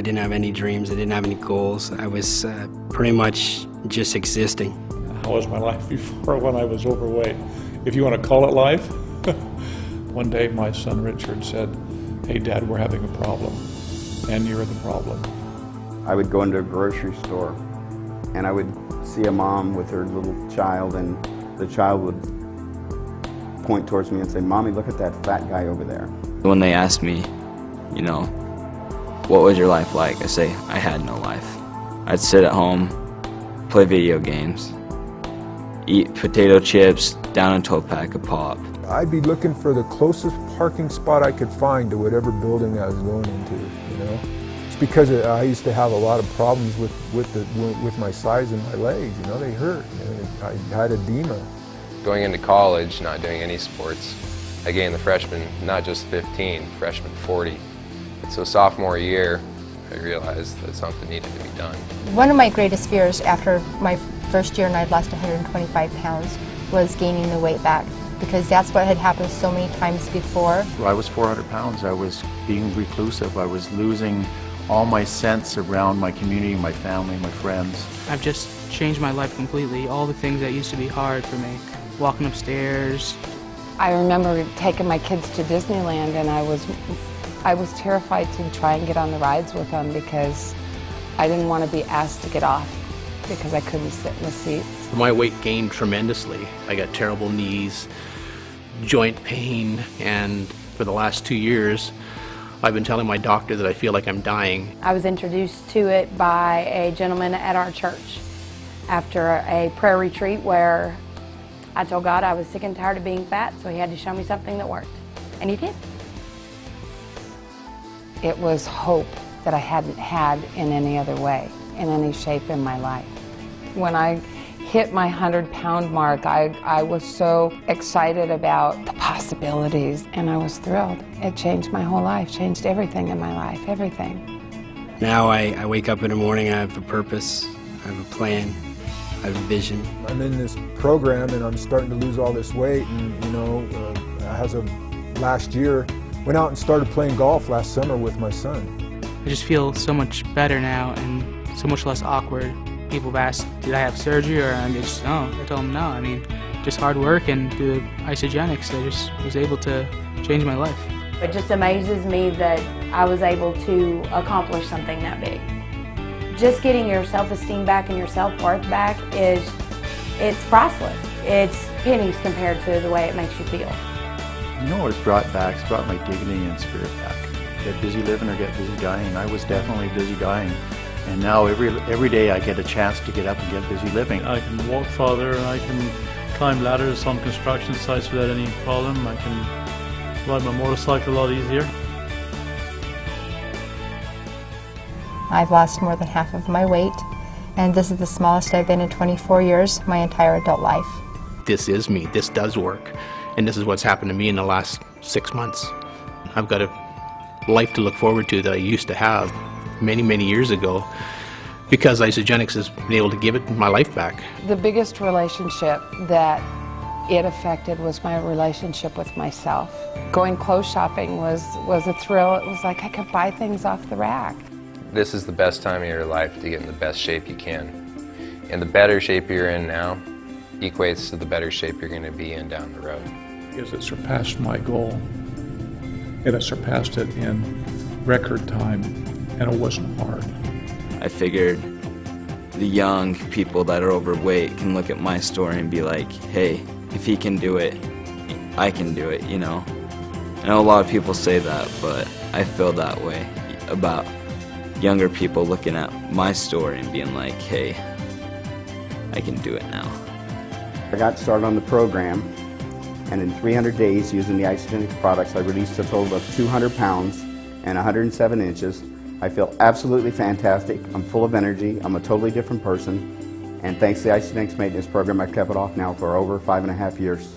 didn't have any dreams, I didn't have any goals. I was pretty much just existing. How was my life before when I was overweight? If you want to call it life. One day my son Richard said, "Hey Dad, we're having a problem, and you're the problem." I would go into a grocery store and I would see a mom with her little child, and the child would point towards me and say, "Mommy, look at that fat guy over there." When they ask me, you know, what was your life like? I say, I had no life. I'd sit at home, play video games, eat potato chips, down a 12-pack of pop. I'd be looking for the closest parking spot I could find to whatever building I was going into, you know. It's because I used to have a lot of problems with my size and my legs, you know, they hurt. I had edema. Going into college, not doing any sports, I gained the freshman, not just 15, freshman 40. So sophomore year, I realized that something needed to be done. One of my greatest fears after my first year and I'd lost 125 pounds was gaining the weight back, because that's what had happened so many times before. I was 400 pounds. I was being reclusive. I was losing all my sense around my community, my family, my friends. I've just changed my life completely. All the things that used to be hard for me, walking upstairs. I remember taking my kids to Disneyland, and I was terrified to try and get on the rides with them because I didn't want to be asked to get off because I couldn't sit in the seats. My weight gained tremendously. I got terrible knees, joint pain, and for the last 2 years I've been telling my doctor that I feel like I'm dying. I was introduced to it by a gentleman at our church after a prayer retreat where I told God I was sick and tired of being fat, so he had to show me something that worked. And he did. It was hope that I hadn't had in any other way, in any shape in my life. When I hit my 100-pound mark, I was so excited about the possibilities, and I was thrilled. It changed my whole life, changed everything in my life, everything. Now I wake up in the morning, I have a purpose, I have a plan, I have a vision. I'm in this program and I'm starting to lose all this weight, and you know, as of last year, went out and started playing golf last summer with my son. I just feel so much better now and so much less awkward. People have asked, did I have surgery, or I just, no. I told them no. I mean, just hard work and through Isagenix, I just was able to change my life. It just amazes me that I was able to accomplish something that big. Just getting your self-esteem back and your self-worth back it's priceless. It's pennies compared to the way it makes you feel. You know what it's brought back? It's brought my dignity and spirit back. Get busy living or get busy dying. I was definitely busy dying. And now every day I get a chance to get up and get busy living. I can walk farther, and I can climb ladders on construction sites without any problem. I can ride my motorcycle a lot easier. I've lost more than half of my weight, and this is the smallest I've been in 24 years, my entire adult life. This is me, this does work, and this is what's happened to me in the last 6 months. I've got a life to look forward to that I used to have many years ago, because Isagenix has been able to give it my life back. The biggest relationship that it affected was my relationship with myself. Going clothes shopping was a thrill. It was like I could buy things off the rack. This is the best time of your life to get in the best shape you can. And the better shape you're in now equates to the better shape you're going to be in down the road. Because it surpassed my goal, and it surpassed it in record time, and it wasn't hard. I figured the young people that are overweight can look at my story and be like, hey, if he can do it, I can do it, you know? I know a lot of people say that, but I feel that way about younger people looking at my story and being like, hey, I can do it now. I got started on the program, and in 300 days using the Isagenix products, I released a total of 200 pounds and 107 inches. I feel absolutely fantastic. I'm full of energy. I'm a totally different person. And thanks to the Isagenix maintenance program, I've kept it off now for over 5.5 years.